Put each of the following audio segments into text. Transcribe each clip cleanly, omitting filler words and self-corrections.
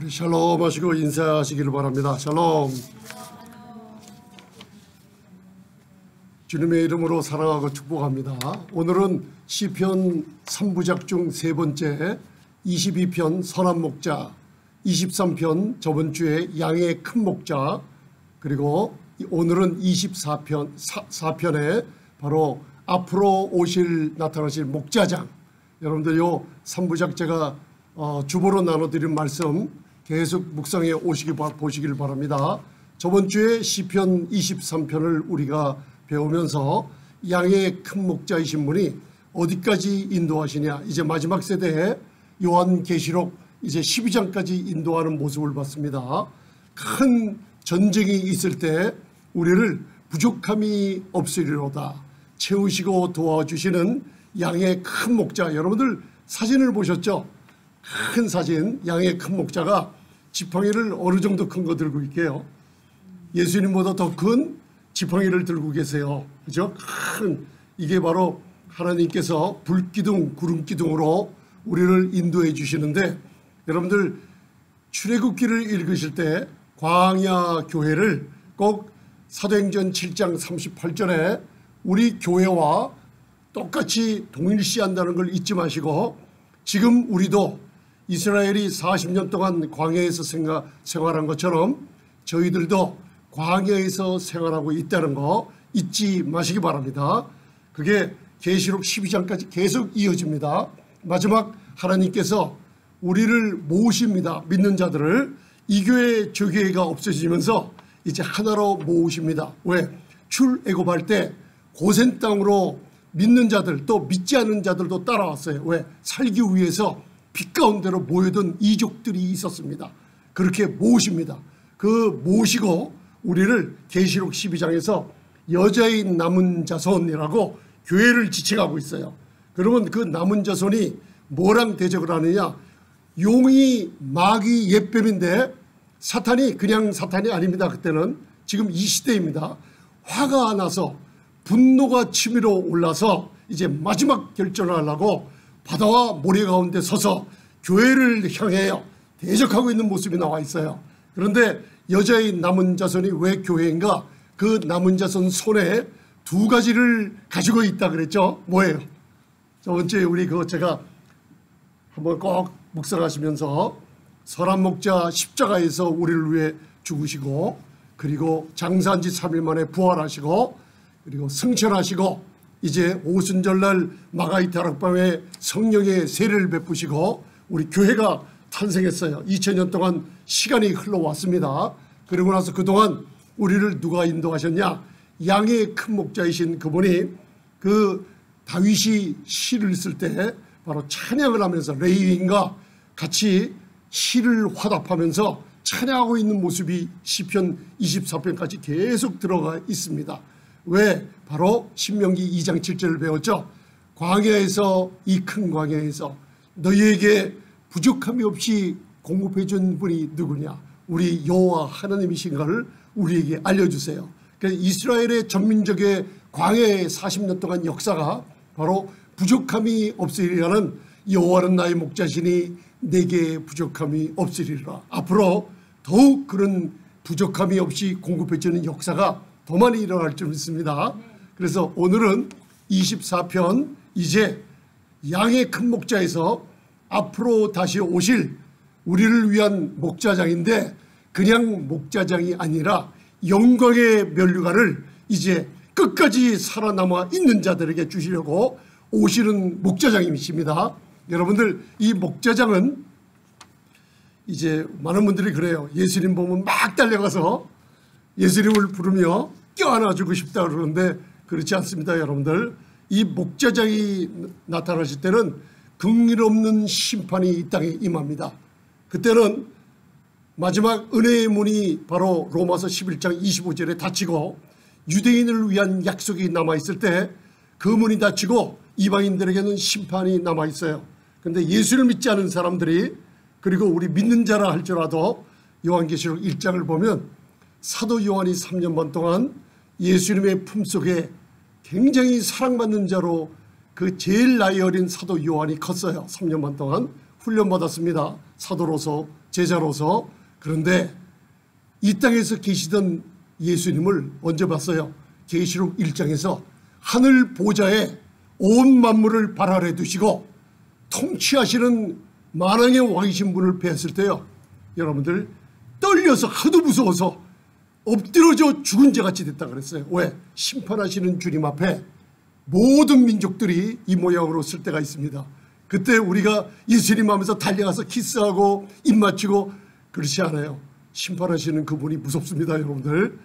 우리 샬롬 하시고 인사하시기를 바랍니다. 샬롬. 주님의 이름으로 사랑하고 축복합니다. 오늘은 시편 3부작 중 세 번째 22편 선한 목자, 23편 저번 주에 양의 큰 목자, 그리고 오늘은 24편에 바로 앞으로 나타나실 목자장. 여러분들 요 3부작 제가 주보로 나눠드린 말씀 계속 묵상해 보시길 바랍니다. 저번 주에 시편 23편을 우리가 배우면서 양의 큰 목자이신 분이 어디까지 인도하시냐, 이제 마지막 세대에 요한계시록 이제 12장까지 인도하는 모습을 봤습니다. 큰 전쟁이 있을 때 우리를 부족함이 없으리로다 채우시고 도와주시는 양의 큰 목자. 여러분들 사진을 보셨죠? 큰 사진, 양의 큰 목자가 지팡이를 어느 정도 큰 거 들고 있게요. 예수님보다 더 큰 지팡이를 들고 계세요. 그죠? 큰, 이게 바로 하나님께서 불기둥, 구름기둥으로 우리를 인도해 주시는데, 여러분들 출애굽기를 읽으실 때 광야 교회를 꼭 사도행전 7장 38절에 우리 교회와 똑같이 동일시한다는 걸 잊지 마시고, 지금 우리도 이스라엘이 40년 동안 광야에서 생활한 것처럼 저희들도 광야에서 생활하고 있다는 거 잊지 마시기 바랍니다. 그게 계시록 12장까지 계속 이어집니다. 마지막 하나님께서 우리를 모으십니다. 믿는 자들을. 이 교회 저 교회가 없어지면서 이제 하나로 모으십니다. 왜? 출애굽할 때 고센 땅으로 믿는 자들 또 믿지 않는 자들도 따라왔어요. 왜? 살기 위해서 빛 가운데로 모여든 이족들이 있었습니다. 그렇게 모으십니다. 그 모시고 우리를 계시록 12장에서 여자의 남은 자손이라고 교회를 지칭하고 있어요. 그러면 그 남은 자손이 뭐랑 대적을 하느냐? 용이 마귀 옛뱀인데 사탄이 그냥 사탄이 아닙니다. 그때는 지금 이 시대입니다. 화가 나서 분노가 치밀어 올라서 이제 마지막 결전을 하려고 바다와 모래 가운데 서서 교회를 향해 대적하고 있는 모습이 나와 있어요. 그런데 여자의 남은 자손이 왜 교회인가? 그 남은 자손 손에 두 가지를 가지고 있다 그랬죠. 뭐예요? 저번 주에 우리 그거 제가 한번 꼭 묵상하시면서 선한 목자 십자가에서 우리를 위해 죽으시고, 그리고 장사한 지 3일 만에 부활하시고, 그리고 승천하시고, 이제 오순절날 마가이 다락방에 성령의 세례를 베푸시고 우리 교회가 탄생했어요. 2000년 동안 시간이 흘러왔습니다. 그리고 나서 그동안 우리를 누가 인도하셨냐? 양의 큰 목자이신 그분이 그 다윗이 시를 쓸 때 바로 찬양을 하면서 레위인과 같이 시를 화답하면서 찬양하고 있는 모습이 시편 24편까지 계속 들어가 있습니다. 왜? 바로 신명기 2장 7절을 배웠죠. 광야에서, 이 큰 광야에서 너희에게 부족함이 없이 공급해 준 분이 누구냐? 우리 여호와 하나님이신 것을 우리에게 알려주세요. 그래서 이스라엘의 전민족의 광야의 40년 동안 역사가 바로 부족함이 없으리라는 여호와는 나의 목자시니 내게 부족함이 없으리라. 앞으로 더욱 그런 부족함이 없이 공급해 주는 역사가 더 많이 일어날 줄 믿습니다. 그래서 오늘은 24편 이제 양의 큰 목자에서 앞으로 다시 오실 우리를 위한 목자장인데, 그냥 목자장이 아니라 영광의 면류관을 이제 끝까지 살아남아 있는 자들에게 주시려고 오시는 목자장님이십니다. 여러분들 이 목자장은 이제 많은 분들이 그래요. 예수님 보면 막 달려가서 예수님을 부르며 껴안아주고 싶다 그러는데 그렇지 않습니다. 여러분들 이 목자장이 나타나실 때는 긍휼없는 심판이 이 땅에 임합니다. 그때는 마지막 은혜의 문이 바로 로마서 11장 25절에 닫히고 유대인을 위한 약속이 남아있을 때 그 문이 닫히고 이방인들에게는 심판이 남아있어요. 그런데 예수를 믿지 않은 사람들이, 그리고 우리 믿는 자라 할지라도 요한계시록 1장을 보면 사도 요한이 3년 반 동안 예수님의 품속에 굉장히 사랑받는 자로 그 제일 나이 어린 사도 요한이 컸어요. 3년 반 동안 훈련받았습니다. 사도로서 제자로서. 그런데 이 땅에서 계시던 예수님을 언제 봤어요? 계시록 1장에서 하늘 보좌에 온 만물을 발 아래 두시고 통치하시는 만왕의 왕이신 분을 뵀을 때요, 여러분들 떨려서 하도 무서워서 엎드러져 죽은 자같이 됐다 그랬어요. 왜? 심판하시는 주님 앞에 모든 민족들이 이 모양으로 쓸 때가 있습니다. 그때 우리가 예수님 하면서 달려가서 키스하고 입 맞추고 그렇지 않아요. 심판하시는 그분이 무섭습니다, 여러분들.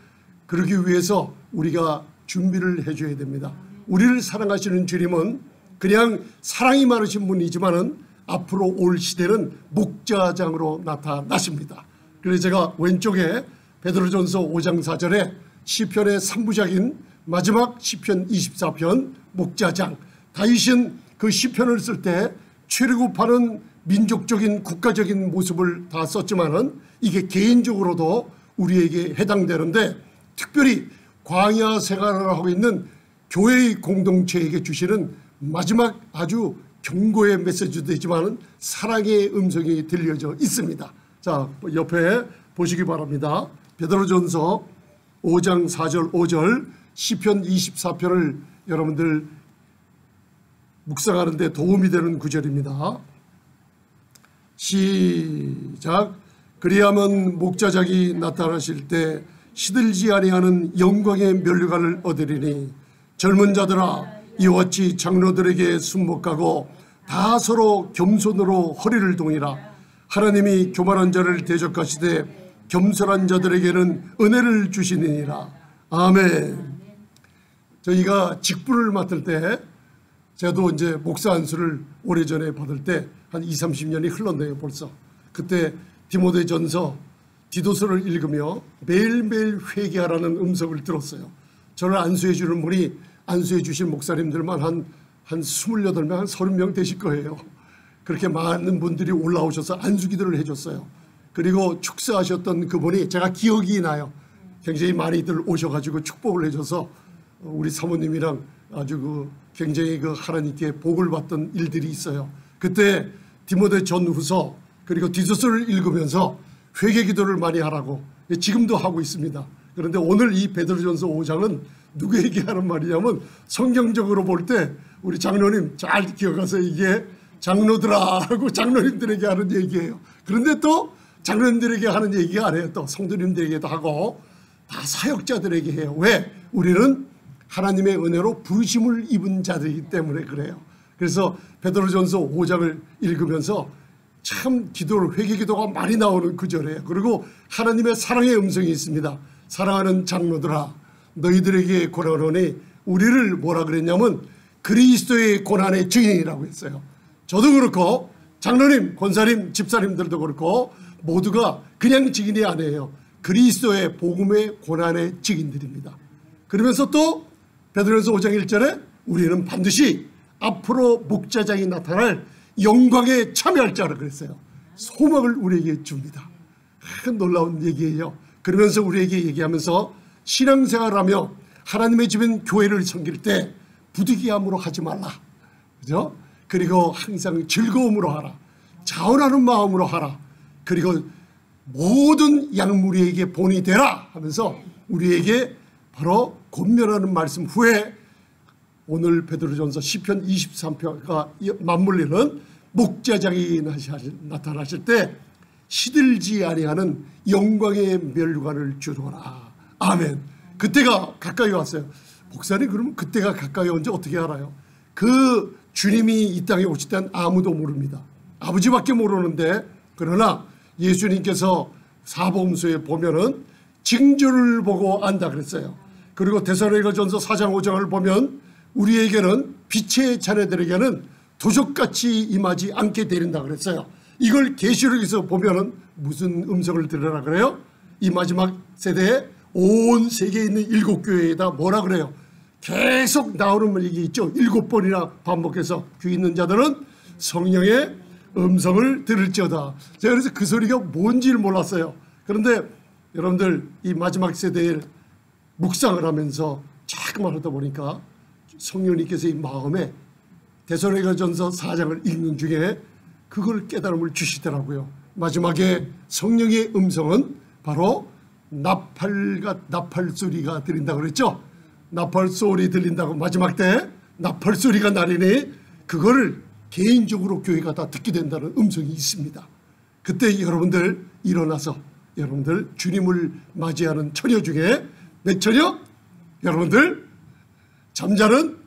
그러기 위해서 우리가 준비를 해줘야 됩니다. 우리를 사랑하시는 주님은 그냥 사랑이 많으신 분이지만은 앞으로 올 시대는 목자장으로 나타나십니다. 그래서 제가 왼쪽에 베드로전서 5장 4절에 시편의 3부작인 마지막 시편 24편 목자장, 다윗은 그 시편을 쓸 때 출애굽하는 민족적인 국가적인 모습을 다 썼지만은 이게 개인적으로도 우리에게 해당되는데, 특별히 광야 생활을 하고 있는 교회의 공동체에게 주시는 마지막 아주 경고의 메시지도 되지만 사랑의 음성이 들려져 있습니다. 자, 옆에 보시기 바랍니다. 베드로전서 5장 4절 5절 시편 24편을 여러분들 묵상하는 데 도움이 되는 구절입니다. 시작. 그리하면 목자장이 나타나실 때 시들지 아니하는 영광의 면류관을 얻으리니 젊은 자들아 이와 같이 장로들에게 순복하고 다 서로 겸손으로 허리를 동이라. 하나님이 교만한 자를 대적하시되 겸손한 자들에게는 은혜를 주시니라. 아멘. 저희가 직분을 맡을 때, 저도 이제 목사 안수를 오래전에 받을 때 한 20, 30년이 흘렀네요 벌써. 그때 디모데전서 디도서를 읽으며 매일매일 회개하라는 음성을 들었어요. 저를 안수해 주는 분이 안수해 주신 목사님들만 한 28명, 한 30명 되실 거예요. 그렇게 많은 분들이 올라오셔서 안수기도를 해줬어요. 그리고 축사하셨던 그분이 제가 기억이 나요. 굉장히 많이들 오셔가지고 축복을 해줘서 우리 사모님이랑 아주 굉장히 하나님께 복을 받던 일들이 있어요. 그때 디모데 전후서 그리고 디도서를 읽으면서 회개기도를 많이 하라고 지금도 하고 있습니다. 그런데 오늘 이 베드로전서 5장은 누구에게 하는 말이냐면, 성경적으로 볼 때 우리 장로님 잘 기억하세요. 이게 장로들아 하고 장로님들에게 하는 얘기예요. 그런데 또 장로님들에게 하는 얘기가 아니에요. 또 성도님들에게도 하고 다 사역자들에게 해요. 왜? 우리는 하나님의 은혜로 부르심을 입은 자들이기 때문에 그래요. 그래서 베드로전서 5장을 읽으면서 참 기도를, 회개기도가 많이 나오는 구절이에요. 그리고 하나님의 사랑의 음성이 있습니다. 사랑하는 장로들아 너희들에게 고난하노니, 우리를 뭐라 그랬냐면 그리스도의 고난의 증인이라고 했어요. 저도 그렇고 장로님, 권사님, 집사님들도 그렇고 모두가 그냥 증인이 아니에요. 그리스도의 복음의 고난의 증인들입니다. 그러면서 또 베드로전서 5장 1절에 우리는 반드시 앞으로 목자장이 나타날 영광에 참여할 자라 그랬어요. 소망을 우리에게 줍니다. 놀라운 얘기예요. 그러면서 우리에게 얘기하면서 신앙생활하며 하나님의 집인 교회를 섬길 때 부득이함으로 하지 말라. 그죠? 그리고 항상 즐거움으로 하라. 자원하는 마음으로 하라. 그리고 모든 양무리에게 본이 되라 하면서 우리에게 바로 권면하는 말씀 후에 오늘 베드로전서 시편 23편과 맞물리는 목자장이 나타나실 때 시들지 아니하는 영광의 면류관을 주노라. 아멘. 그때가 가까이 왔어요. 목사님, 그러면 그때가 가까이 온지 어떻게 알아요? 그 주님이 이 땅에 오실 땐 아무도 모릅니다. 아버지밖에 모르는데, 그러나 예수님께서 사복음서에 보면은 징조를 보고 안다 그랬어요. 그리고 데살로니가전서 4장 5장을 보면 우리에게는 빛의 자녀들에게는 도적같이 임하지 않게 되린다 그랬어요. 이걸 계시록에서 보면은 무슨 음성을 들으라 그래요? 이 마지막 세대에 온 세계에 있는 7교회에다 뭐라 그래요? 계속 나오는 얘기 있죠. 7번이나 반복해서 귀 있는 자들은 성령의 음성을 들을지어다. 제가 그래서 그 소리가 뭔지를 몰랐어요. 그런데 여러분들 이 마지막 세대에 묵상을 하면서 자꾸만 하다 보니까 성령님께서 이 마음에 데살로니가전서 4장을 읽는 중에 그걸 깨달음을 주시더라고요. 마지막에 성령의 음성은 바로 나팔 소리가 들린다고 그랬죠. 나팔 소리 들린다고 마지막 때 나팔 소리가 나리니 그거를 개인적으로 교회가 다 듣게 된다는 음성이 있습니다. 그때 여러분들 일어나서 여러분들 주님을 맞이하는 처녀 중에 몇 처녀? 여러분들 잠자는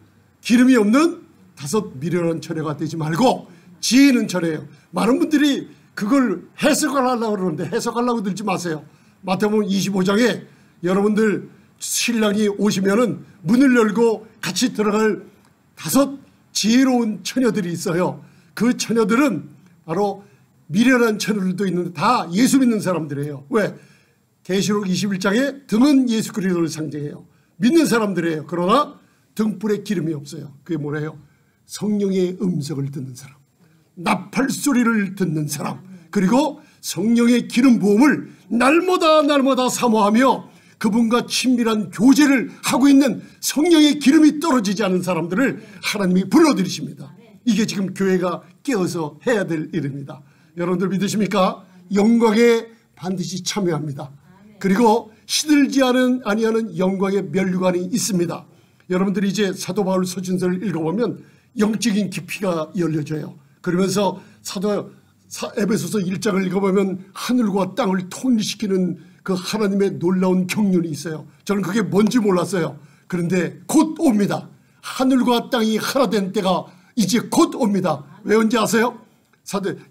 기름이 없는 5 미련한 처녀가 되지 말고 지혜 있는 처녀예요. 많은 분들이 그걸 해석을 하려고 그러는데 해석하려고 들지 마세요. 마태복음 25장에 여러분들 신랑이 오시면은 문을 열고 같이 들어갈 5 지혜로운 처녀들이 있어요. 그 처녀들은 바로 미련한 처녀들도 있는데 다 예수 믿는 사람들이에요. 왜? 계시록 21장에 등은 예수 그리스도를 상징해요. 믿는 사람들이에요. 그러나 등불에 기름이 없어요. 그게 뭐래요? 성령의 음성을 듣는 사람, 나팔 소리를 듣는 사람, 그리고 성령의 기름 부음을 날마다 사모하며 그분과 친밀한 교제를 하고 있는 성령의 기름이 떨어지지 않은 사람들을 하나님이 불러들이십니다. 이게 지금 교회가 깨어서 해야 될 일입니다. 여러분들 믿으십니까? 영광에 반드시 참여합니다. 그리고 시들지 아니하는 영광의 면류관이 있습니다. 여러분들이 이제 사도 바울 서신서를 읽어보면 영적인 깊이가 열려져요. 그러면서 에베소서 1장을 읽어보면 하늘과 땅을 통일시키는 그 하나님의 놀라운 경륜이 있어요. 저는 그게 뭔지 몰랐어요. 그런데 곧 옵니다. 하늘과 땅이 하나 된 때가 이제 곧 옵니다. 왜 온지 아세요?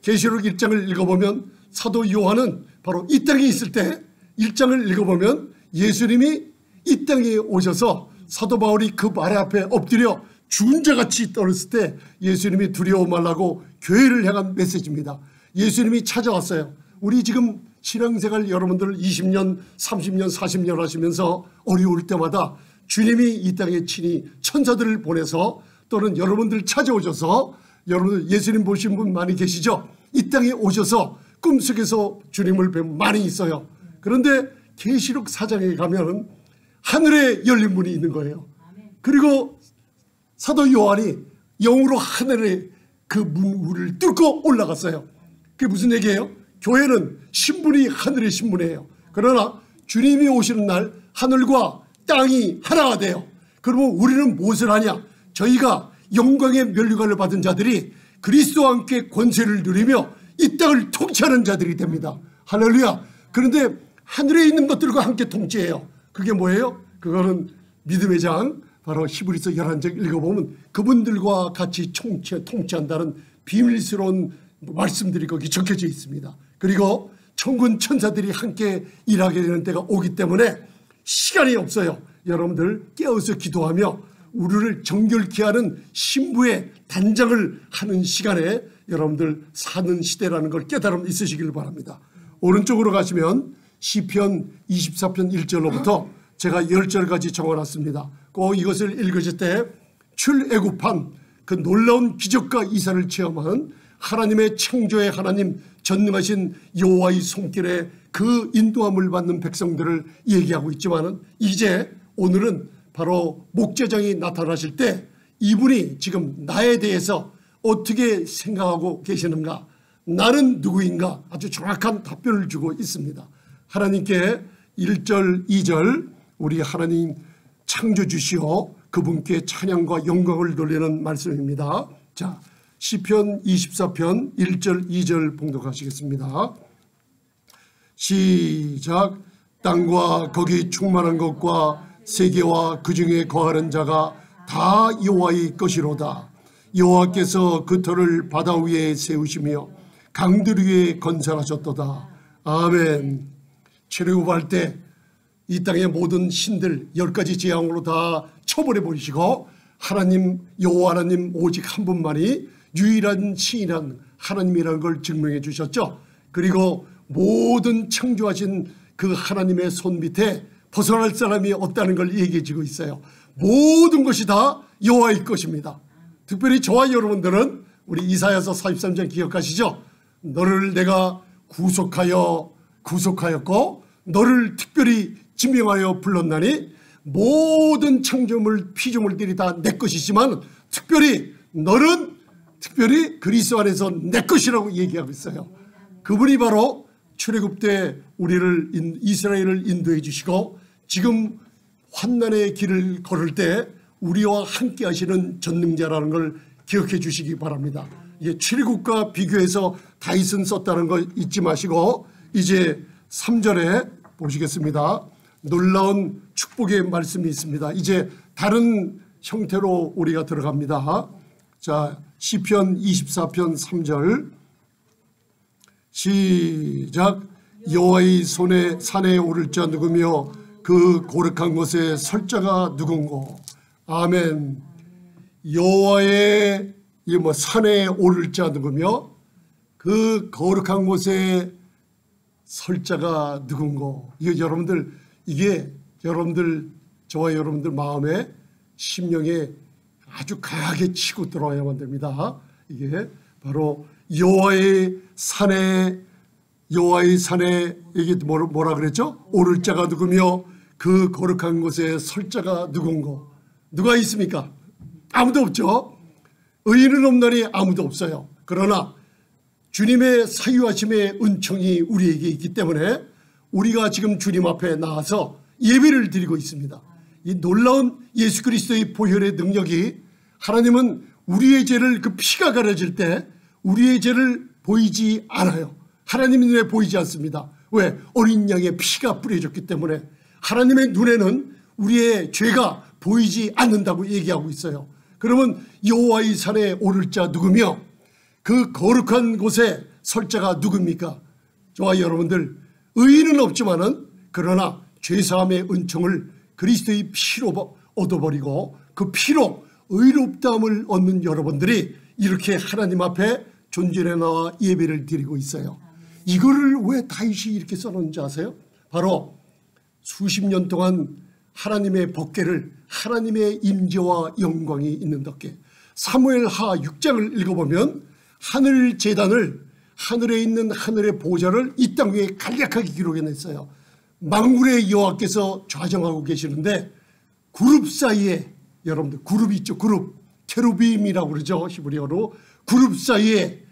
계시록 1장을 읽어보면 사도 요한은 바로 이 땅에 있을 때 1장을 읽어보면 예수님이 이 땅에 오셔서 사도 바울이 그 말 앞에 엎드려 죽은 자같이 떨었을 때 예수님이 두려워 말라고 교회를 향한 메시지입니다. 예수님이 찾아왔어요. 우리 지금 신앙생활 여러분들 20년, 30년, 40년 하시면서 어려울 때마다 주님이 이 땅에 친히 천사들을 보내서 또는 여러분들 찾아오셔서 여러분들 예수님 보신 분 많이 계시죠? 이 땅에 오셔서 꿈속에서 주님을 뵈면 많이 있어요. 그런데 계시록 4장에 가면 하늘에 열린 문이 있는 거예요. 그리고 사도 요한이 영으로 하늘에 그 문을 뚫고 올라갔어요. 그게 무슨 얘기예요? 교회는 신분이 하늘의 신분이에요. 그러나 주님이 오시는 날 하늘과 땅이 하나가 돼요. 그러면 우리는 무엇을 하냐? 저희가 영광의 면류관을 받은 자들이 그리스도와 함께 권세를 누리며 이 땅을 통치하는 자들이 됩니다. 할렐루야. 그런데 하늘에 있는 것들과 함께 통치해요. 그게 뭐예요? 그거는 믿음의 장 바로 히브리서 11장 읽어보면 그분들과 같이 통치한다는 비밀스러운 말씀들이 거기 적혀져 있습니다. 그리고 천군 천사들이 함께 일하게 되는 때가 오기 때문에 시간이 없어요. 여러분들 깨어서 기도하며 우리를 정결케 하는 신부의 단장을 하는 시간에 여러분들 사는 시대라는 걸 깨달음 있으시길 바랍니다. 오른쪽으로 가시면 시편 24편 1절로부터 제가 10절까지 적어놨습니다. 꼭 이것을 읽으실 때 출애굽한 그 놀라운 기적과 이사를 체험한 하나님의 창조의 하나님 전능하신 여호와의 손길에 그 인도함을 받는 백성들을 얘기하고 있지만 이제 오늘은 바로 목제장이 나타나실 때 이분이 지금 나에 대해서 어떻게 생각하고 계시는가, 나는 누구인가 아주 정확한 답변을 주고 있습니다. 하나님께 1절 2절 우리 하나님 창조주시오 그분께 찬양과 영광을 돌리는 말씀입니다. 자, 시편 24편 1절 2절 봉독하시겠습니다. 시작. 땅과 거기 충만한 것과 세계와 그 중에 거하는 자가 다 여호와의 것이로다. 여호와께서 그 터를 바다 위에 세우시며 강들 위에 건설하셨도다. 아멘. 출애굽할 때 이 땅의 모든 신들 10가지 재앙으로 다 처벌해 버리시고 하나님 여호와 하나님 오직 한 분만이 유일한 신이란 하나님이라는 걸 증명해 주셨죠. 그리고 모든 창조하신 그 하나님의 손 밑에 벗어날 사람이 없다는 걸 얘기해 주고 있어요. 모든 것이 다 여호와의 것입니다. 특별히 저와 여러분들은 우리 이사야서 43장 기억하시죠? 너를 내가 구속하였고 너를 특별히 지명하여 불렀나니 모든 창조물 피조물들이 다 내 것이지만 특별히 너는 특별히 그리스도 안에서 내 것이라고 얘기하고 있어요. 그분이 바로 출애굽 때 우리를 이스라엘을 인도해 주시고 지금 환난의 길을 걸을 때 우리와 함께 하시는 전능자라는 걸 기억해 주시기 바랍니다. 이게 출애굽과 비교해서 다윗은 썼다는 거 잊지 마시고 이제 3절에 보시겠습니다. 놀라운 축복의 말씀이 있습니다. 이제 다른 형태로 우리가 들어갑니다. 자, 시편 24편 3절 시작. 여호와의 손에 산에 오를 자 누구며 그 고룩한 곳에 설 자가 누군고. 아멘. 여호와의 산에 오를 자 누구며 그 거룩한 곳에 설 자가 누군고. 이게 여러분들 저와 여러분들 마음에 심령에 아주 강하게 치고 들어와야만 됩니다. 이게 바로 여호와의 산에 이게 뭐라 그랬죠? 오를 자가 누구며 그 거룩한 곳에 설 자가 누군고. 누가 있습니까? 아무도 없죠. 의인은 없나니 아무도 없어요. 그러나 주님의 사유하심의 은총이 우리에게 있기 때문에 우리가 지금 주님 앞에 나와서 예배를 드리고 있습니다. 이 놀라운 예수 그리스도의 보혈의 능력이, 하나님은 우리의 죄를 그 피가 가려질 때 우리의 죄를 보이지 않아요. 하나님의 눈에 보이지 않습니다. 왜? 어린 양의 피가 뿌려졌기 때문에 하나님의 눈에는 우리의 죄가 보이지 않는다고 얘기하고 있어요. 그러면 여호와의 산에 오를 자 누구며 그 거룩한 곳에 설 자가 누굽니까? 저와 여러분들, 의인은 없지만은 그러나 죄사함의 은총을 그리스도의 피로 얻어버리고 그 피로 의롭다함을 얻는 여러분들이 이렇게 하나님 앞에 존전에 나와 예배를 드리고 있어요. 이거를 왜 다윗이 이렇게 써놓은지 아세요? 바로 수십 년 동안 하나님의 법궤를, 하나님의 임재와 영광이 있는 덕계. 사무엘하 6장을 읽어보면 하늘 제단을, 하늘에 있는 하늘의 보좌를 이 땅 위에 간략하게 기록해냈어요. 만군의 여호와께서 좌정하고 계시는데 그룹 사이에, 여러분들 그룹 있죠? 그룹, 케루빔이라고 그러죠, 히브리어로. 그룹 사이에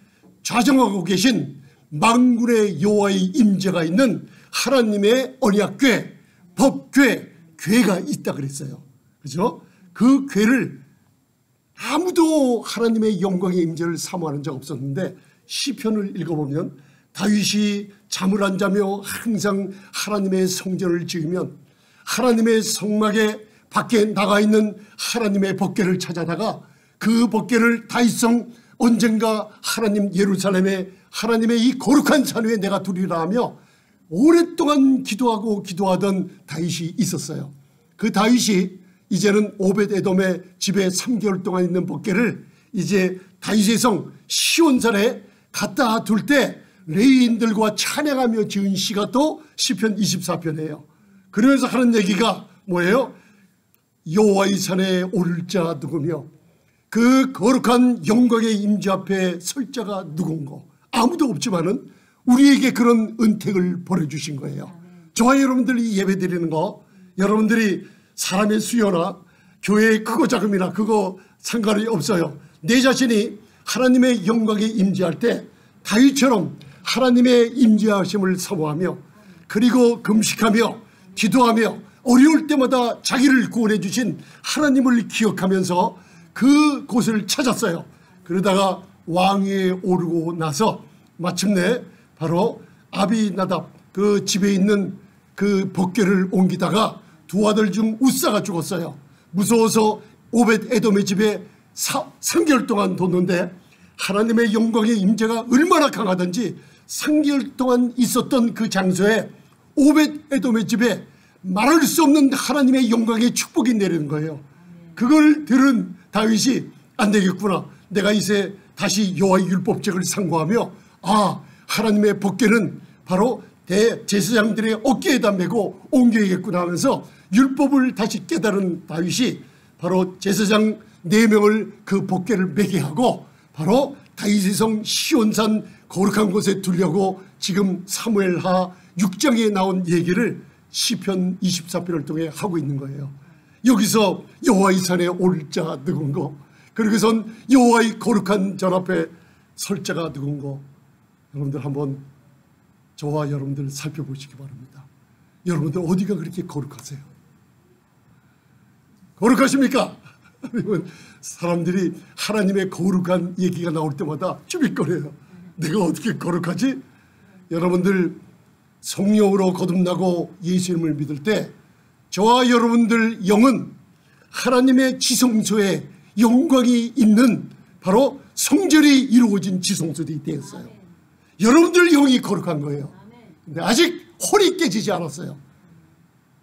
좌정하고 계신 만군의 여호와의 임재가 있는 하나님의 언약궤, 법궤, 궤가 있다 그랬어요. 그죠? 그 궤를 아무도 하나님의 영광의 임재를 사모하는 적 없었는데 시편을 읽어보면 다윗이 잠을 안 자며 항상 하나님의 성전을 지으면 하나님의 성막에 밖에 나가 있는 하나님의 법궤를 찾아다가 그 법궤를 다윗성 언젠가 하나님 예루살렘에 하나님의 이 거룩한 산 위에 내가 두리라 하며 오랫동안 기도하던 다윗이 있었어요. 그 다윗이 이제는 오벳에돔의 집에 3개월 동안 있는 법궤를 이제 다윗의 성 시온산에 갖다 둘 때 레위인들과 찬양하며 지은 시가 또 시편 24편이에요. 그러면서 하는 얘기가 뭐예요? 여호와의 산에 오를 자 누구며 그 거룩한 영광의 임재 앞에 설 자가 누군고. 아무도 없지만은 우리에게 그런 은택을 보내주신 거예요. 저와 여러분들이 예배 드리는 거, 여러분들이 사람의 수요나 교회의 크고 작음이나 그거 상관이 없어요. 내 자신이 하나님의 영광에 임재할 때 다윗처럼 하나님의 임재하심을 사모하며 그리고 금식하며 기도하며 어려울 때마다 자기를 구원해 주신 하나님을 기억하면서 그 곳을 찾았어요. 그러다가 왕위에 오르고 나서 마침내 바로 아비나답 그 집에 있는 그 법궤를 옮기다가 두 아들 중 우사가 죽었어요. 무서워서 오벳에돔의 집에 3개월 동안 뒀는데 하나님의 영광의 임재가 얼마나 강하든지 3개월 동안 있었던 그 장소에 오벳에돔의 집에 말할 수 없는 하나님의 영광의 축복이 내리는 거예요. 그걸 들은 다윗이 안 되겠구나, 내가 이제 다시 여호와의 율법책을 상고하며 하나님의 법궤는 바로 대제사장들의 어깨에다 메고 옮겨야겠구나 하면서 율법을 다시 깨달은 다윗이 바로 제사장 4명을 그 법궤를 메게 하고 바로 다윗의 성 시온산 거룩한 곳에 두려고 지금 사무엘하 6장에 나온 얘기를 시편 24편을 통해 하고 있는 거예요. 여기서 여호와의 산에 오를 자 누군고, 그러고선 여호와의 거룩한 전 앞에 설 자가 누군고. 여러분들 한번 저와 여러분들 살펴보시기 바랍니다. 여러분들 어디가 그렇게 거룩하세요? 거룩하십니까? 사람들이 하나님의 거룩한 얘기가 나올 때마다 쭈삣거려요. 내가 어떻게 거룩하지? 여러분들 성령으로 거듭나고 예수님을 믿을 때 저와 여러분들 영은 하나님의 지성소에 영광이 있는 바로 성전이 이루어진 지성소들이 되었어요. 여러분들 영이 거룩한 거예요. 근데 아직 홀이 깨지지 않았어요.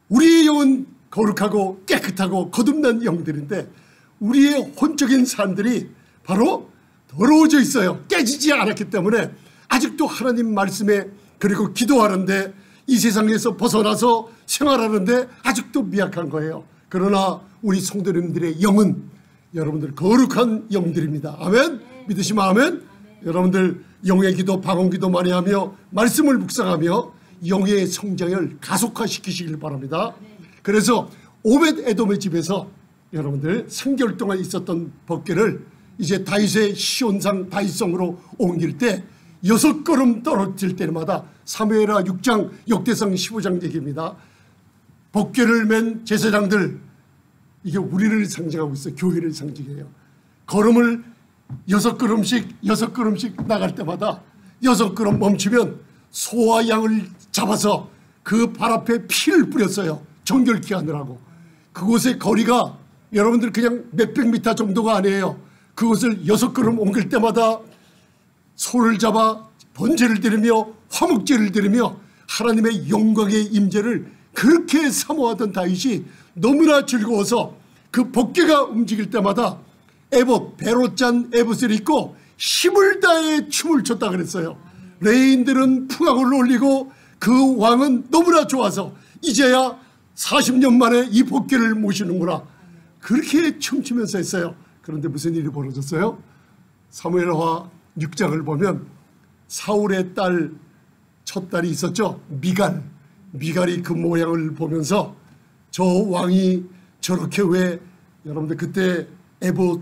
우리의 영은 거룩하고 깨끗하고 거듭난 영들인데 우리의 혼적인 삶들이 바로 더러워져 있어요. 깨지지 않았기 때문에 아직도 하나님 말씀에 그리고 기도하는데 이 세상에서 벗어나서 생활하는데 아직도 미약한 거예요. 그러나 우리 성도님들의 영은 여러분들 거룩한 영들입니다. 아멘? 믿으시면 아멘? 여러분들 영의 기도 방언기도 많이 하며 말씀을 묵상하며 영의 성장을 가속화시키시길 바랍니다. 그래서 오벳 에돔의 집에서 여러분들 3개월 동안 있었던 법궤를 이제 다윗의 시온산 다윗성으로 옮길 때 6걸음 떨어질 때마다 사무엘하 6장 역대상 15장 얘기입니다. 법궤를 맨 제사장들, 이게 우리를 상징하고 있어요. 교회를 상징해요. 걸음을 6걸음씩 나갈 때마다 6걸음 멈추면 소와 양을 잡아서 그 발 앞에 피를 뿌렸어요. 정결케 하느라고. 그곳의 거리가 여러분들 그냥 몇백 미터 정도가 아니에요. 그곳을 6걸음 옮길 때마다 소를 잡아 번제를 드리며 화목제를 드리며 하나님의 영광의 임재를 그렇게 사모하던 다윗이 너무나 즐거워서 그 법궤가 움직일 때마다 에봇, 배로 짠 에봇을 입고 힘을 다해 춤을 췄다 그랬어요. 레인들은 풍악을 올리고 그 왕은 너무나 좋아서 이제야 40년 만에 이 법궤를 모시는구나 그렇게 춤추면서 했어요. 그런데 무슨 일이 벌어졌어요? 사무엘하 6장을 보면 사울의 딸, 첫 딸이 있었죠. 미갈이 그 모양을 보면서 저 왕이 저렇게 왜 여러분들 그때 에봇,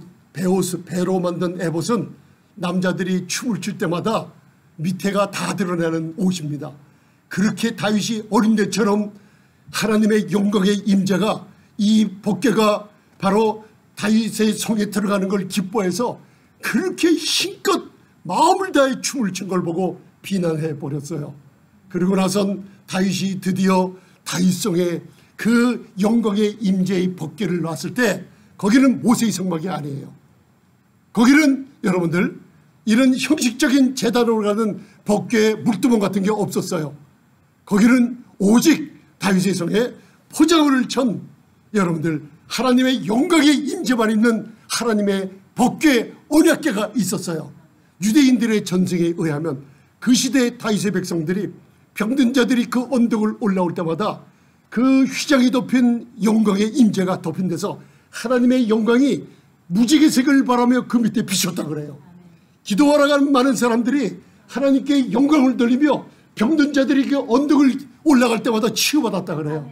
배로 만든 에봇은 남자들이 춤을 출 때마다 밑에가 다 드러나는 옷입니다. 그렇게 다윗이 어린애처럼 하나님의 영광의 임재가 이 법궤가 바로 다윗의 성에 들어가는 걸 기뻐해서 그렇게 힘껏 마음을 다해 춤을 춘 걸 보고 비난해 버렸어요. 그리고 나선 다윗이 드디어 다윗성에 그 영광의 임재의 법궤를 놨을 때 거기는 모세의 성막이 아니에요. 거기는 여러분들 이런 형식적인 제단으로 가는 법궤 물두멍 같은 게 없었어요. 거기는 오직 다윗의 성에 포장을 천 여러분들 하나님의 영광의 임재만 있는 하나님의 법궤 언약궤가 있었어요. 유대인들의 전승에 의하면 그 시대 다윗의 백성들이 병든 자들이 그 언덕을 올라올 때마다 그 휘장이 덮인 영광의 임재가 덮인 데서 하나님의 영광이 무지개색을 바라며 그 밑에 비쳤다 그래요. 기도하러 가는 많은 사람들이 하나님께 영광을 돌리며 병든 자들이 그 언덕을 올라갈 때마다 치유받았다 그래요.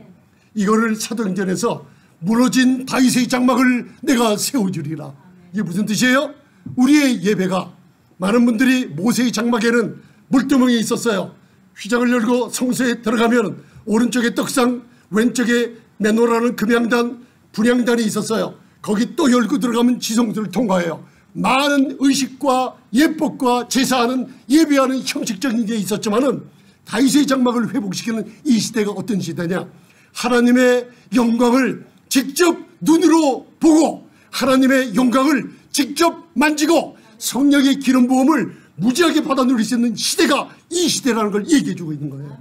이거를 사도행전에서 무너진 다윗의 장막을 내가 세워주리라. 이게 무슨 뜻이에요? 우리의 예배가 많은 분들이 모세의 장막에는 물두멍이 있었어요. 휘장을 열고 성소에 들어가면 오른쪽에 떡상, 왼쪽에 메노라는 금양단, 분향단이 있었어요. 거기 또 열고 들어가면 지성소를 통과해요. 많은 의식과 예법과 제사하는 예배하는 형식적인 게 있었지만은 다윗의 장막을 회복시키는 이 시대가 어떤 시대냐? 하나님의 영광을 직접 눈으로 보고 하나님의 영광을 직접 만지고 성령의 기름 부음을 무지하게 받아 누릴 수 있는 시대가 이 시대라는 걸 얘기해 주고 있는 거예요.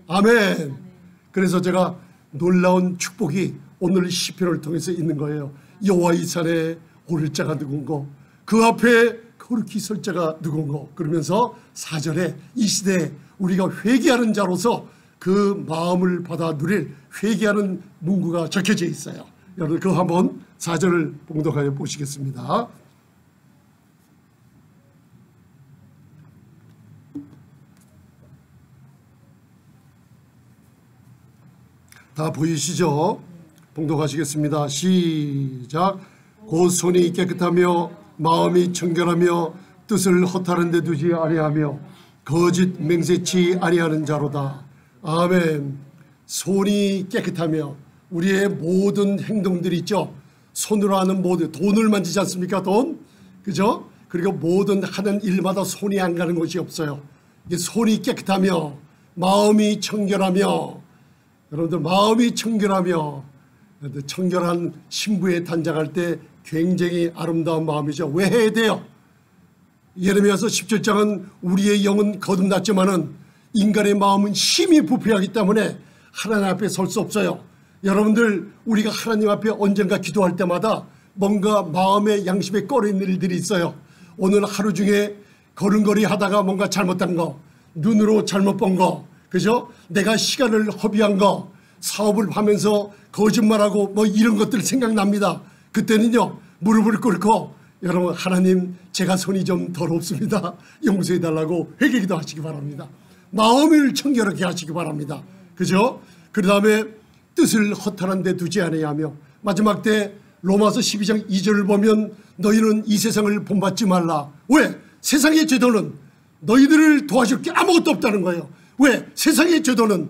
아멘. 그래서 제가 놀라운 축복이 오늘 시편을 통해서 있는 거예요. 여호와의 산에 오를 자가 누군고 그 앞에 거룩히 설 자가 누군고 그러면서 4절에 이 시대에 우리가 회개하는 자로서 그 마음을 받아 누릴 회개하는 문구가 적혀져 있어요. 여러분 그거 한번 4절을 봉독하여 보시겠습니다. 다 보이시죠? 봉독하시겠습니다. 시작. 곧 손이 깨끗하며 마음이 청결하며 뜻을 허탈한 데 두지 아니하며 거짓 맹세치 아니하는 자로다. 아멘. 손이 깨끗하며 우리의 모든 행동들이 있죠. 손으로 하는 모든, 돈을 만지지 않습니까? 돈, 그죠? 그리고 모든 하는 일마다 손이 안 가는 곳이 없어요. 이게 손이 깨끗하며 마음이 청결하며, 여러분들 마음이 청결하며, 청결한 신부에 단장할 때 굉장히 아름다운 마음이죠. 왜 해야 돼요? 예레미야서 17장은 우리의 영은 거듭났지만은 인간의 마음은 힘이 부패하기 때문에 하나님 앞에 설 수 없어요. 여러분들, 우리가 하나님 앞에 언젠가 기도할 때마다 뭔가 마음의 양심에 꺼리는 일들이 있어요. 오늘 하루 중에 걸음걸이 하다가 뭔가 잘못한 거, 눈으로 잘못 본 거, 그죠? 내가 시간을 허비한 거, 사업을 하면서 거짓말하고 뭐 이런 것들 생각납니다. 그때는요, 무릎을 꿇고 여러분, 하나님, 제가 손이 좀 더럽습니다. 용서해 달라고 회개기도 하시기 바랍니다. 마음을 청결하게 하시기 바랍니다. 그죠? 그 다음에 뜻을 허탄한 데 두지 아니하며 하며, 마지막 때 로마서 12장 2절을 보면 너희는 이 세상을 본받지 말라. 왜? 세상의 제도는 너희들을 도와줄 게 아무것도 없다는 거예요. 왜? 세상의 제도는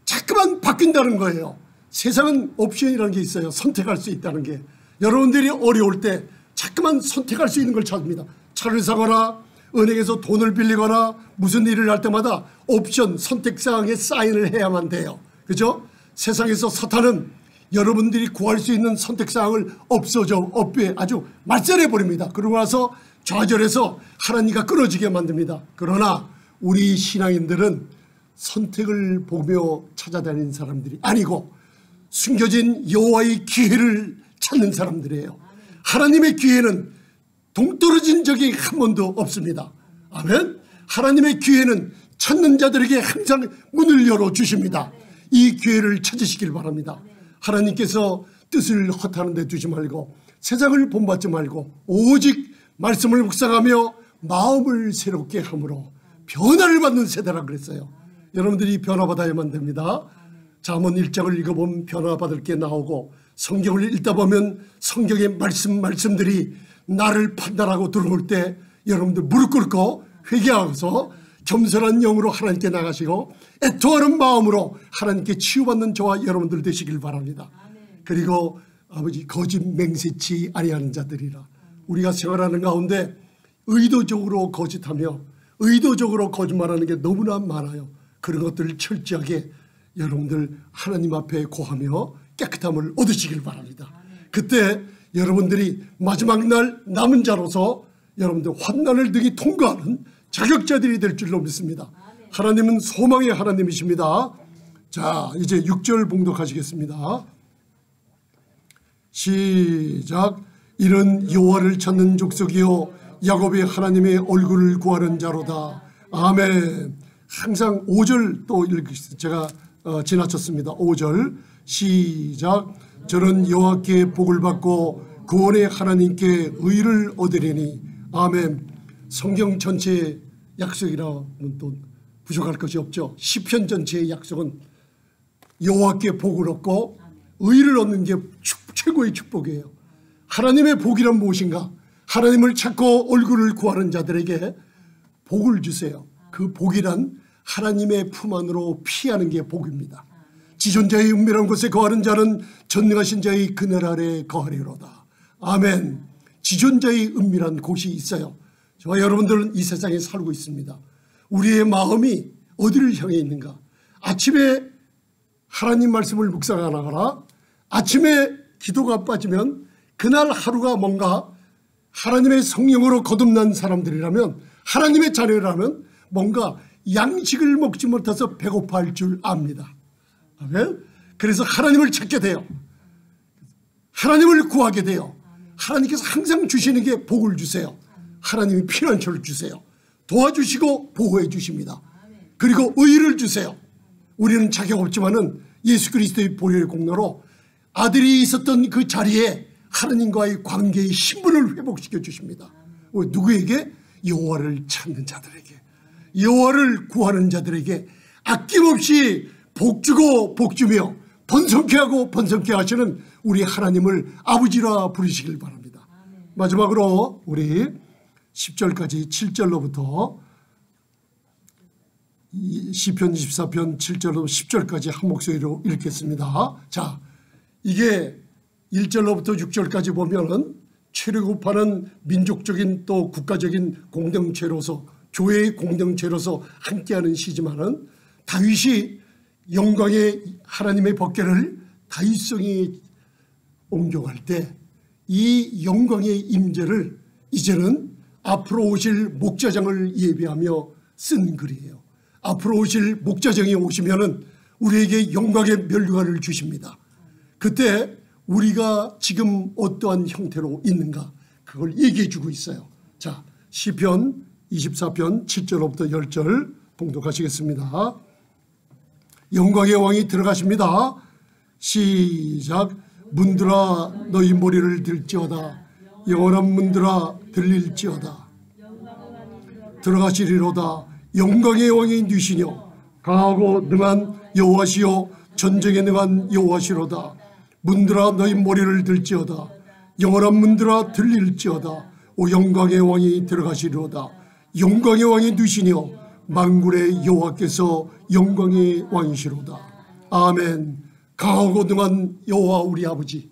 자꾸만 바뀐다는 거예요. 세상은 옵션이라는 게 있어요. 선택할 수 있다는 게. 여러분들이 어려울 때 자꾸만 선택할 수 있는 걸 찾습니다. 차를 사거나 은행에서 돈을 빌리거나 무슨 일을 할 때마다 옵션, 선택사항에 사인을 해야만 돼요. 그죠? 세상에서 사탄은 여러분들이 구할 수 있는 선택사항을 업에 아주 말살해버립니다. 그러고 나서 좌절해서 하나님과 끊어지게 만듭니다. 그러나 우리 신앙인들은 선택을 보며 찾아다니는 사람들이 아니고 숨겨진 여호와의 기회를 찾는 사람들이에요. 하나님의 기회는 동떨어진 적이 한 번도 없습니다. 아멘. 하나님의 기회는 찾는 자들에게 항상 문을 열어주십니다. 이 기회를 찾으시길 바랍니다. 하나님께서 뜻을 허탄한 데 두지 말고 세상을 본받지 말고 오직 말씀을 묵상하며 마음을 새롭게 함으로 변화를 받는 세대라 그랬어요. 여러분들이 변화받아야만 됩니다. 잠언 1장을 읽어보면 변화받을 게 나오고, 성경을 읽다 보면 성경의 말씀들이 나를 판단하고 들어올 때 여러분들 무릎 꿇고 회개하면서 겸손한 영으로 하나님께 나가시고 애통하는 마음으로 하나님께 치유받는 저와 여러분들 되시길 바랍니다. 그리고 아버지, 거짓 맹세치 아니하는 자들이라. 우리가 생활하는 가운데 의도적으로 거짓하며 의도적으로 거짓말하는 게 너무나 많아요. 그런 것들을 철저하게 여러분들 하나님 앞에 고하며 깨끗함을 얻으시길 바랍니다. 그때 여러분들이 마지막 날 남은 자로서 여러분들 환난을 등이 통과하는 자격자들이 될 줄로 믿습니다. 하나님은 소망의 하나님이십니다. 자, 이제 6절 봉독하시겠습니다. 시작. 이는 여호와를 찾는 족속이요 야곱의 하나님의 얼굴을 구하는 자로다. 아멘. 항상 5절 또 제가 지나쳤습니다. 5절 시작. 저는 여호와께 복을 받고 구원의 하나님께 의를 얻으리니. 아멘. 성경 전체의 약속이라면 또 부족할 것이 없죠. 시편 전체의 약속은 여호와께 복을 얻고 의를 얻는 게 최고의 축복이에요. 하나님의 복이란 무엇인가? 하나님을 찾고 얼굴을 구하는 자들에게 복을 주세요. 그 복이란 하나님의 품 안으로 피하는 게 복입니다. 지존자의 은밀한 곳에 거하는 자는 전능하신 자의 그늘 아래 거하리로다. 아멘. 지존자의 은밀한 곳이 있어요. 저와 여러분들은 이 세상에 살고 있습니다. 우리의 마음이 어디를 향해 있는가? 아침에 하나님 말씀을 묵상하거나 아침에 기도가 빠지면 그날 하루가 뭔가 하나님의 성령으로 거듭난 사람들이라면, 하나님의 자녀라면 뭔가 양식을 먹지 못해서 배고파할 줄 압니다. 아멘. 그래서 하나님을 찾게 돼요. 하나님을 구하게 돼요. 하나님께서 항상 주시는 게 복을 주세요. 하나님이 피난처를 주세요. 도와주시고 보호해 주십니다. 그리고 의를 주세요. 우리는 자격 없지만은 예수 그리스도의 보혈의 공로로 아들이 있었던 그 자리에 하나님과의 관계의 신분을 회복시켜 주십니다. 누구에게? 여호와를 찾는 자들에게, 여호와를 구하는 자들에게 아낌없이 복주고 복주며 번성케 하고 번성케 하시는 우리 하나님을 아버지라 부르시길 바랍니다. 마지막으로 우리 10절까지 7절로부터 시편 24편 7절로 10절까지 한 목소리로 읽겠습니다. 자, 이게 1절로부터 6절까지 보면은 출애굽하는 민족적인 또 국가적인 공동체로서 교회의 공동체로서 함께하는 시지만은 다윗이 영광의 하나님의 법궤를 다윗성에 옮겨갈 때 이 영광의 임재를 이제는 앞으로 오실 목자장을 예비하며 쓴 글이에요. 앞으로 오실 목자장이 오시면은 우리에게 영광의 면류관을 주십니다. 그때 우리가 지금 어떠한 형태로 있는가 그걸 얘기해 주고 있어요. 자, 시편 24편 7절부터 10절 봉독하시겠습니다. 영광의 왕이 들어가십니다. 시작. 문들아 너희 머리를 들지어다. 영원한 문들아 들릴지어다. 들어가시리로다. 영광의 왕이 누시며 강하고 능한 여호와시요 전쟁에 능한 여호와시로다. 문들아 너희 머리를 들지어다. 영원한 문들아 들릴지어다. 오 영광의 왕이 들어가시리로다. 영광의 왕이 누시며 만군의 여호와께서 영광의 왕이시로다. 아멘. 강하고 능한 여호와 우리 아버지,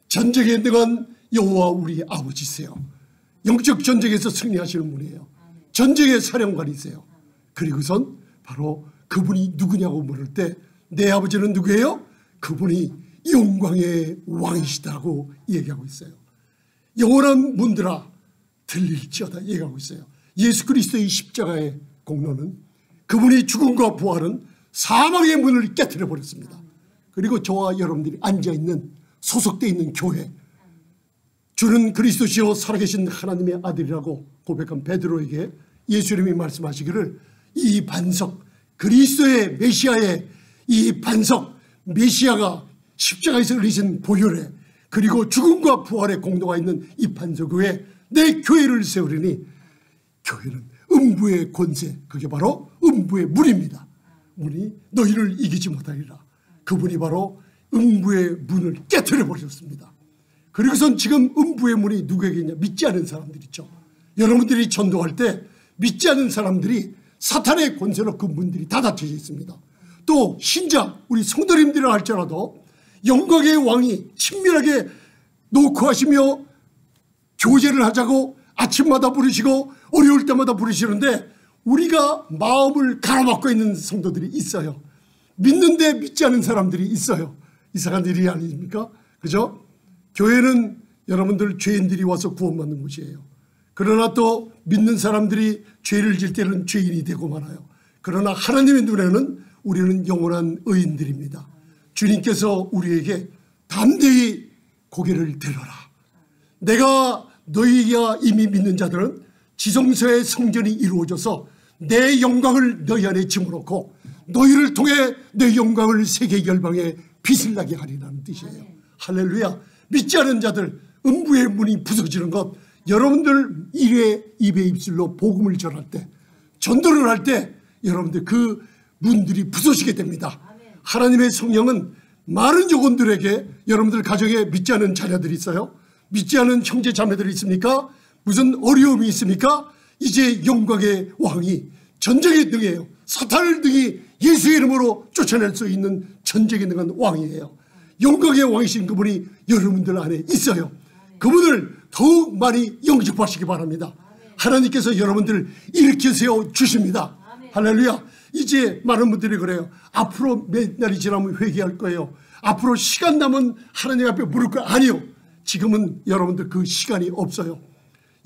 전쟁에 능한 여호와 우리 아버지세요. 영적 전쟁에서 승리하시는 분이에요. 전쟁의 사령관이세요. 그리고선 바로 그분이 누구냐고 물을 때 내 아버지는 누구예요? 그분이 영광의 왕이시다고 얘기하고 있어요. 영원한 문들아 들릴지어다 얘기하고 있어요. 예수 그리스도의 십자가의 공로는 그분이 죽음과 부활은 사망의 문을 깨트려 버렸습니다. 그리고 저와 여러분들이 앉아있는 소속되어 있는 교회, 주는 그리스도시요 살아계신 하나님의 아들이라고 고백한 베드로에게 예수님이 말씀하시기를 이 반석, 그리스도의 메시아의 이 반석, 메시아가 십자가에서 흘리신 보혈에 그리고 죽음과 부활의 공로가 있는 이 반석 위에 내 교회를 세우리니 교회는 음부의 권세, 그게 바로 음부의 문입니다. 문이 너희를 이기지 못하리라. 그분이 바로 음부의 문을 깨트려 버렸습니다. 그리고선 지금 음부의 문이 누구에게 있냐? 믿지 않은 사람들 있죠. 여러분들이 전도할 때 믿지 않은 사람들이 사탄의 권세로 그 문들이 다 닫혀져 있습니다. 또 신자 우리 성도님들이라 할지라도 영광의 왕이 친밀하게 노크하시며 교제를 하자고 아침마다 부르시고 어려울 때마다 부르시는데 우리가 마음을 가로막고 있는 성도들이 있어요. 믿는데 믿지 않은 사람들이 있어요. 이상한 일이 아닙니까? 그죠? 교회는 여러분들 죄인들이 와서 구원받는 곳이에요. 그러나 또 믿는 사람들이 죄를 질 때는 죄인이 되고 말아요. 그러나 하나님의 눈에는 우리는 영원한 의인들입니다. 주님께서 우리에게 담대히 고개를 들어라. 내가 너희가 이미 믿는 자들은 지성소의 성전이 이루어져서 내 영광을 너희 안에 집어넣고 너희를 통해 내 영광을 세계 열방에 빛을 나게 하리라는 뜻이에요. 할렐루야. 믿지 않은 자들 음부의 문이 부서지는 것 여러분들 일회 입에 입술로 복음을 전할 때 전도를 할 때 여러분들 그 문들이 부서지게 됩니다. 하나님의 성령은 많은 영혼들에게 여러분들 가정에 믿지 않은 자녀들이 있어요. 믿지 않은 형제 자매들이 있습니까? 무슨 어려움이 있습니까? 이제 영광의 왕이 전쟁에 등해요. 사탄을 등이 예수의 이름으로 쫓아낼 수 있는 전쟁에 등한 왕이에요. 영광의 왕이신 그분이 여러분들 안에 있어요. 그분을 더욱 많이 영접하시기 바랍니다. 하나님께서 여러분들을 일으켜 세워 주십니다. 할렐루야. 이제 많은 분들이 그래요. 앞으로 몇 날이 지나면 회개할 거예요. 앞으로 시간 남은 하나님 앞에 물을 거예요. 아니요. 지금은 여러분들 그 시간이 없어요.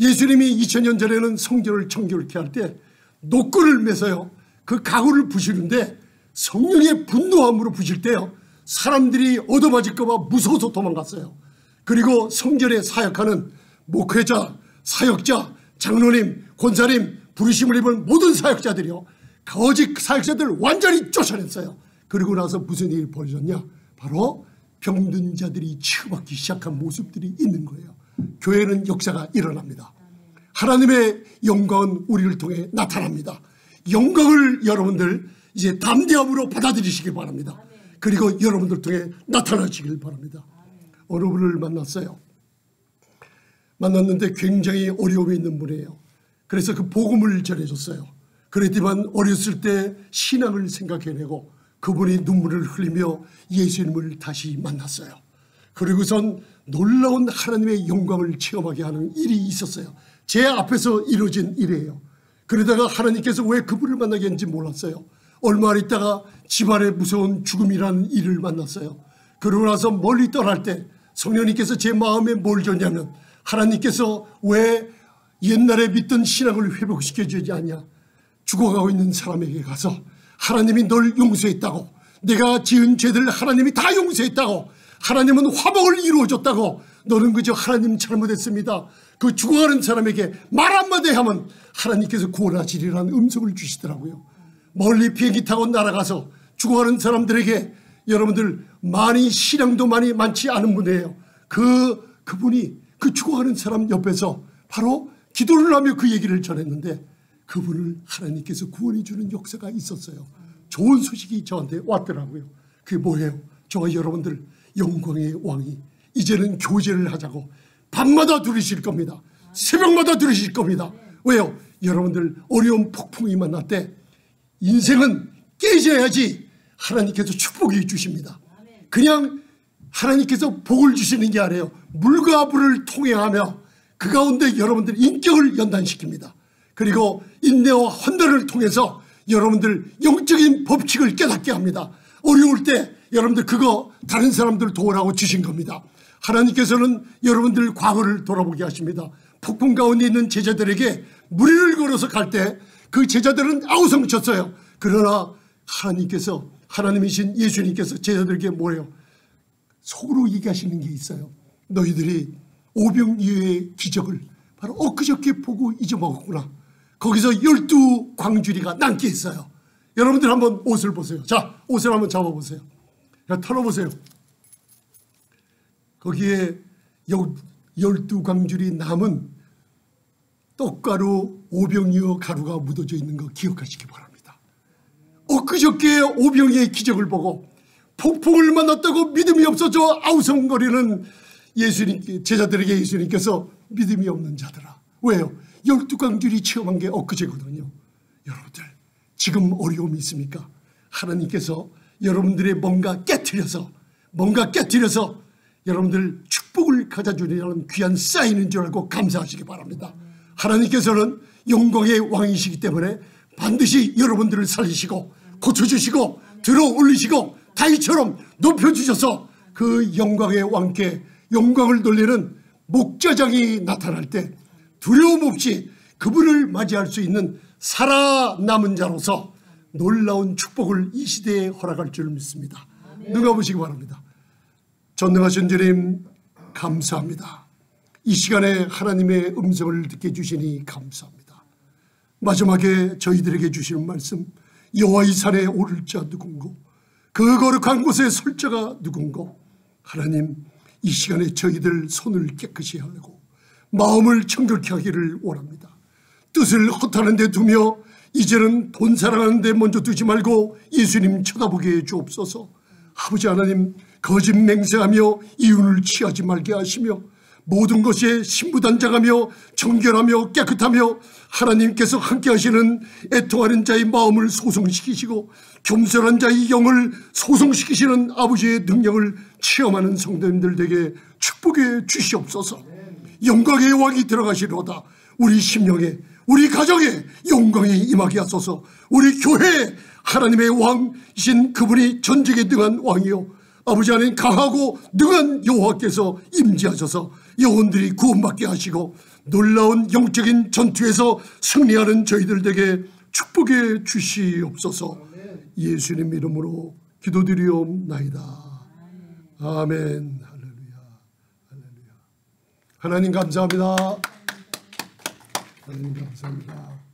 예수님이 2000년 전에는 성전을 청결케 할 때 노끈을 매서요. 그 가구를 부시는데 성령의 분노함으로 부실 때요. 사람들이 얻어맞을까 봐 무서워서 도망갔어요. 그리고 성전에 사역하는 목회자, 사역자, 장로님, 권사님, 부르심을 입은 모든 사역자들이요. 거짓 사역자들 완전히 쫓아냈어요. 그리고 나서 무슨 일이 벌어졌냐? 바로 병든 자들이 치유받기 시작한 모습들이 있는 거예요. 교회는 역사가 일어납니다. 하나님의 영광은 우리를 통해 나타납니다. 영광을 여러분들 이제 담대함으로 받아들이시길 바랍니다. 그리고 여러분들 통해 나타나시길 바랍니다. 어느 분을 만났어요. 만났는데 굉장히 어려움이 있는 분이에요. 그래서 그 복음을 전해줬어요. 그랬지만 어렸을 때 신앙을 생각해내고 그분이 눈물을 흘리며 예수님을 다시 만났어요. 그리고선 놀라운 하나님의 영광을 체험하게 하는 일이 있었어요. 제 앞에서 이루어진 일이에요. 그러다가 하나님께서 왜 그분을 만나게 했는지 몰랐어요. 얼마 있다가 집안에 무서운 죽음이라는 일을 만났어요. 그러고 나서 멀리 떠날 때 성령님께서 제 마음에 뭘 줬냐면, 하나님께서 왜 옛날에 믿던 신앙을 회복시켜 주지 않냐, 죽어가고 있는 사람에게 가서 하나님이 널 용서했다고, 내가 지은 죄들 하나님이 다 용서했다고, 하나님은 화목을 이루어줬다고, 너는 그저 하나님 잘못했습니다, 그 죽어가는 사람에게 말 한마디 하면 하나님께서 구원하시리라는 음성을 주시더라고요. 멀리 비행기 타고 날아가서 죽어가는 사람들에게, 여러분들 많이 신앙도 많지 않은 분이에요. 그분이 그 죽어가는 사람 옆에서 바로 기도를 하며 그 얘기를 전했는데, 그분을 하나님께서 구원해 주는 역사가 있었어요. 좋은 소식이 저한테 왔더라고요. 그게 뭐예요? 저와 여러분들 영광의 왕이 이제는 교제를 하자고 밤마다 들으실 겁니다. 새벽마다 들으실 겁니다. 왜요? 여러분들 어려운 폭풍이 만날 때 인생은 깨져야지 하나님께서 축복해 주십니다. 그냥 하나님께서 복을 주시는 게 아니에요. 물과 불을 통행하며 그 가운데 여러분들 인격을 연단시킵니다. 그리고 인내와 헌단을 통해서 여러분들 영적인 법칙을 깨닫게 합니다. 어려울 때 여러분들 그거 다른 사람들 도우라고 주신 겁니다. 하나님께서는 여러분들 과거를 돌아보게 하십니다. 폭풍 가운데 있는 제자들에게 무리를 걸어서 갈 때 그 제자들은 아우성쳤어요. 그러나 하나님께서, 하나님이신 예수님께서 제자들에게 뭐예요? 속으로 얘기하시는 게 있어요. 너희들이 오병이어의 기적을 바로 엊그저께 보고 잊어먹었구나. 거기서 12 광주리가 남게 있어요. 여러분들 한번 옷을 보세요. 자, 옷을 한번 잡아보세요. 털어보세요. 거기에 12 광주리 남은 떡가루, 오병이어 가루가 묻어져 있는 거 기억하시기 바랍니다. 엊그저께 오병이어의 기적을 보고 폭풍을 만났다고 믿음이 없어져 아우성거리는 예수님, 제자들에게 예수님께서 믿음이 없는 자들아. 왜요? 12광주리 체험한 게 엊그제거든요. 여러분들 지금 어려움이 있습니까? 하나님께서 여러분들의 뭔가 깨트려서 여러분들 축복을 가져주리라는 귀한 사인인 줄 알고 감사하시기 바랍니다. 하나님께서는 영광의 왕이시기 때문에 반드시 여러분들을 살리시고 고쳐주시고 들어 올리시고 다윗처럼 높여주셔서 그 영광의 왕께 영광을 돌리는 목자장이 나타날 때 두려움 없이 그분을 맞이할 수 있는 살아남은 자로서 놀라운 축복을 이 시대에 허락할 줄 믿습니다. 누가 보시기 바랍니다. 전능하신 주님 감사합니다. 이 시간에 하나님의 음성을 듣게 해주시니 감사합니다. 마지막에 저희들에게 주시는 말씀, 여호와의 산에 오를 자 누군고 그 거룩한 곳에 설 자가 누군고. 하나님, 이 시간에 저희들 손을 깨끗이 하려고 마음을 청결케 하기를 원합니다. 뜻을 허탄한 데 두며 이제는 돈 사랑하는 데 먼저 두지 말고 예수님 쳐다보게 해 주옵소서. 아버지 하나님, 거짓 맹세하며 이윤을 취하지 말게 하시며 모든 것에 신부단장하며 정결하며 깨끗하며 하나님께서 함께 하시는 애통하는 자의 마음을 소성시키시고 겸손한 자의 영을 소성시키시는 아버지의 능력을 체험하는 성도님들 되게 축복해 주시옵소서. 영광의 왕이 들어가시로다. 우리 심령에, 우리 가정에 영광이 임하게 하소서. 우리 교회에 하나님의 왕이신 그분이 전쟁에 능한 왕이요 아버지 하나님, 강하고 능한 여호와께서 임재하셔서 영혼들이 구원받게 하시고 놀라운 영적인 전투에서 승리하는 저희들에게 축복해 주시옵소서. 예수님 이름으로 기도드리옵나이다. 아멘. 할렐루야. 할렐루야. 하나님 감사합니다. 하나님 감사합니다.